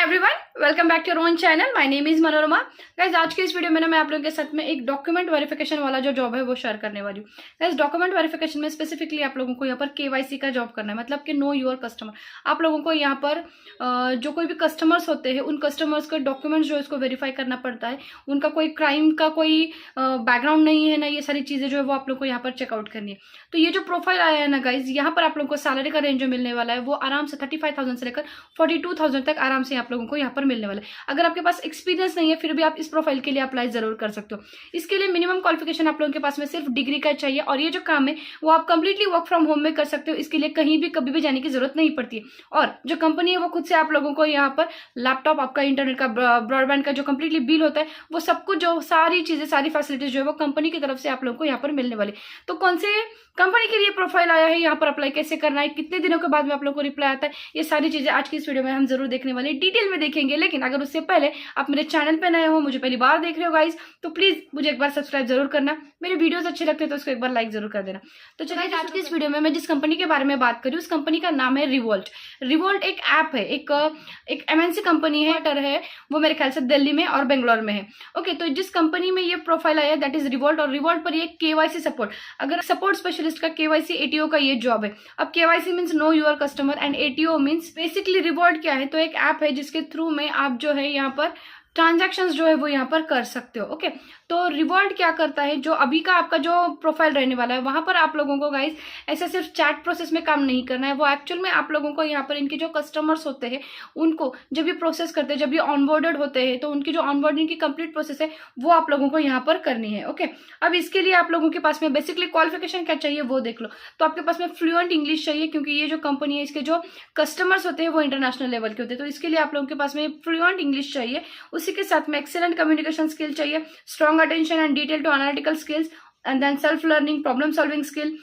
Everyone, welcome back to your own channel. My name is Manorama. Guys, आज के इस video में मैं आप लोगों के साथ में एक डॉक्यूमेंट वेरिफिकेशन वाला जो जॉब है वो शेयर करने वाली हूँ। गाइस, डॉक्यूमेंट वेरिफिकेशन में स्पेसिफिकली आप लोगों को यहाँ पर केवाईसी का जॉब करना है, मतलब कि नो योर कस्टमर। आप लोगों को यहाँ पर जो कोई भी कस्टमर्स होते हैं उन कस्टमर्स के डॉक्यूमेंट्स जो इसको वेरीफाई करना पड़ता है। उनका कोई क्राइम का कोई बैकग्राउंड नहीं है ना, ये सारी चीजें जो है वो आप लोग को यहाँ पर चेकआउट करनी है। तो ये जो प्रोफाइल आया है ना गाइज, यहाँ पर आप लोगों को सैलरी का रेंज जो मिलने वाला है वो आराम से 35,000 से लेकर 42,000 तक आराम से आप लोगों को यहाँ पर मिलने वाला है। अगर आपके पास एक्सपीरियंस नहीं है फिर भी आप इस प्रोफाइल के लिए अप्लाई जरूर कर सकते हो। इसके लिए मिनिमम क्वालिफिकेशन आप लोगों के पास में सिर्फ डिग्री का चाहिए, और ये जो काम है वो आप कंप्लीटली वर्क फ्रॉम होम में कर सकते हो। इसके लिए कहीं भी कभी भी जाने की जरूरत नहीं पड़ती है, और जो कंपनी है वो खुद से आप लोगों को यहाँ पर लैपटॉप, आपका इंटरनेट का, ब्रॉडबैंड का जो कंप्लीटली बिल होता है वो सब कुछ, जो सारी चीजें, सारी फैसिलिटीज जो है वो कंपनी की तरफ से आप लोगों को यहाँ पर मिलने वाली। तो कौन से कंपनी के लिए प्रोफाइल आया है, यहाँ पर अप्लाई कैसे करना है, कितने दिनों के बाद में आप लोगों को रिप्लाई आता है, ये सारी चीजें आज की इस वीडियो में हम जरूर देखने वाले, डिटेल में देखेंगे। लेकिन अगर उससे पहले आप मेरे चैनल पे नए हो, मुझे पहली बार देख रहे हो गाइस, तो प्लीज मुझे एक बार सब्सक्राइब जरूर करना। मेरे वीडियोस अच्छे लगते हैं तो उसको एक बार लाइक जरूर कर देना। तो चलिए आज की इस वीडियो में मैं जिस कंपनी के बारे में बात करी उस कंपनी का नाम है रिवोल्ट। रिवोल्ट एक ऐप है, एक एमएनसी कंपनी है, वो मेरे ख्याल से दिल्ली में और बेंगलोर में है। ओके, तो जिस कंपनी में ये प्रोफाइल आया दैट इज रिवोल्ट, और रिवोल्ट पर ये केवाईसी सपोर्ट, अगर सपोर्ट स्पेशलिस्ट का केवाईसी एटीओ का ये जॉब है। अब KYC means know your customer and ATO means basically revolt क्या है, तो एक ऐप है जिसके थ्रू में आप जो है यहाँ पर ट्रांजैक्शंस जो है वो यहाँ पर कर सकते हो। ओके, तो रिवॉल्ट क्या करता है, जो अभी का आपका जो प्रोफाइल रहने वाला है वहां पर आप लोगों को गाइस ऐसा सिर्फ चैट प्रोसेस में काम नहीं करना है, वो एक्चुअल में आप लोगों को यहाँ पर इनके जो कस्टमर्स होते हैं उनको जब ये प्रोसेस करते हैं, जब ये ऑनबोर्डेड होते हैं, तो उनकी जो ऑनबोर्डिंग की कंप्लीट प्रोसेस है वो आप लोगों को यहाँ पर करनी है। ओके, अब इसके लिए आप लोगों के पास में बेसिकली क्वालिफिकेशन क्या चाहिए वो देख लो। तो आपके पास में फ्लुएंट इंग्लिश चाहिए, क्योंकि ये जो कंपनी है इसके जो कस्टमर्स होते हैं वो इंटरनेशनल लेवल के होते हैं, तो इसके लिए आप लोगों के पास में फ्लुएंट इंग्लिश चाहिए। उसी के साथ में एक्सीलेंट कम्युनिकेशन स्किल चाहिए, strong attention and detail to analytical skills, and then self learning, problem solving skill,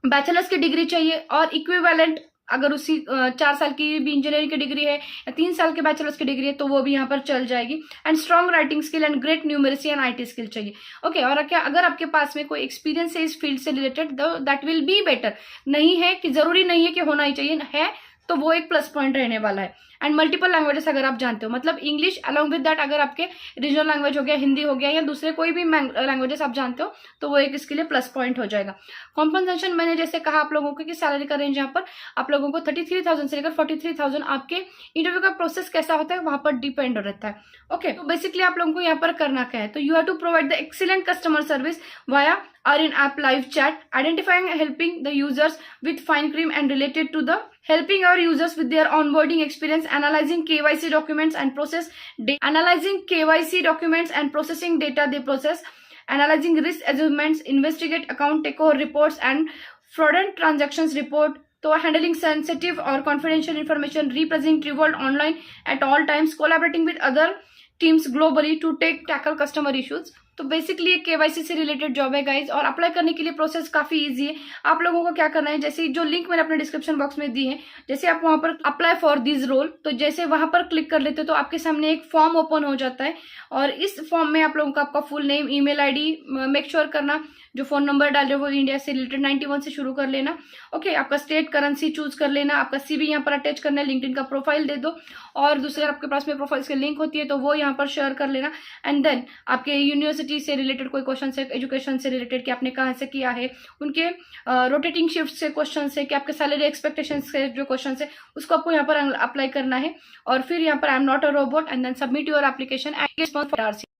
bachelor's की डिग्री चाहिए, और इक्विवेलेंट अगर उसी 4 साल की भी इंजीनियरिंग की डिग्री है या 3 साल के बैचलर्स की डिग्री है तो वो भी यहाँ पर चल जाएगी, and strong writing skill and great numeracy and IT skill चाहिए। ओके, और क्या अगर आपके पास में कोई एक्सपीरियंस है इस फील्ड से related, that will be better. नहीं है कि जरूरी नहीं है कि होना ही चाहिए, है तो वो एक प्लस पॉइंट रहने वाला है। एंड मल्टीपल लैंग्वेजेस अगर आप जानते हो, मतलब इंग्लिश अलॉन्ग विद दैट, अगर आपके रीजनल लैंग्वेज हो गया, हिंदी हो गया, या दूसरे कोई भी लैंग्वेजेस आप जानते हो तो वो एक इसके लिए प्लस पॉइंट हो जाएगा। कॉम्पनसेशन मैंने जैसे कहा आप लोगों को कि सैलरी का रेंज यहाँ पर आप लोगों को 33,000 से लेकर 43,000, आपके इंटरव्यू का प्रोसेस कैसा होता है वहां पर डिपेंड रहता है। ओके, तो बेसिकली आप लोगों को यहाँ पर करना क्या है, तो you have to provide the excellent customer service via or in app live chat, identifying and helping the users with fine cream and related to the helping our users with their onboarding experience, analyzing KYC documents and analyzing KYC documents and processing data they process, analyzing risk assessments, investigate account takeover reports and fraudulent transactions report, तो handling sensitive or confidential information, representing Revolt online at all times, collaborating with other teams globally to tackle customer issues। तो basically ये KYC से related job है guys, और apply करने के लिए process काफी इजी है। आप लोगों को क्या करना है, जैसे जो लिंक मैंने अपने डिस्क्रिप्शन बॉक्स में दी है, जैसे आप वहां पर अप्लाई फॉर दिस रोल, तो जैसे वहां पर क्लिक कर लेते हो तो आपके सामने एक फॉर्म ओपन हो जाता है, और इस फॉर्म में आप लोगों का आपका full name, email ID, make sure करना जो फोन नंबर डाल रहे हो वो इंडिया से रिलेटेड 91 से शुरू कर लेना। ओके, आपका स्टेट करेंसी चूज कर लेना, आपका सीवी यहाँ पर अटैच करना है, लिंक्डइन का प्रोफाइल दे दो, और दूसरे आपके पास में प्रोफाइल्स की लिंक होती है तो वो यहाँ पर शेयर कर लेना। एंड देन आपके यूनिवर्सिटी से रिलेटेड कोई क्वेश्चन है, एजुकेशन से रिलेटेड कि आपने कहाँ से किया है, उनके रोटेटिंग शिफ्ट से क्वेश्चन है, कि आपके सैलरी एक्सपेक्टेशन से जो क्वेश्चन है उसको आपको यहाँ पर अप्लाई करना है, और फिर यहाँ पर I am not a robot, and then submit your application and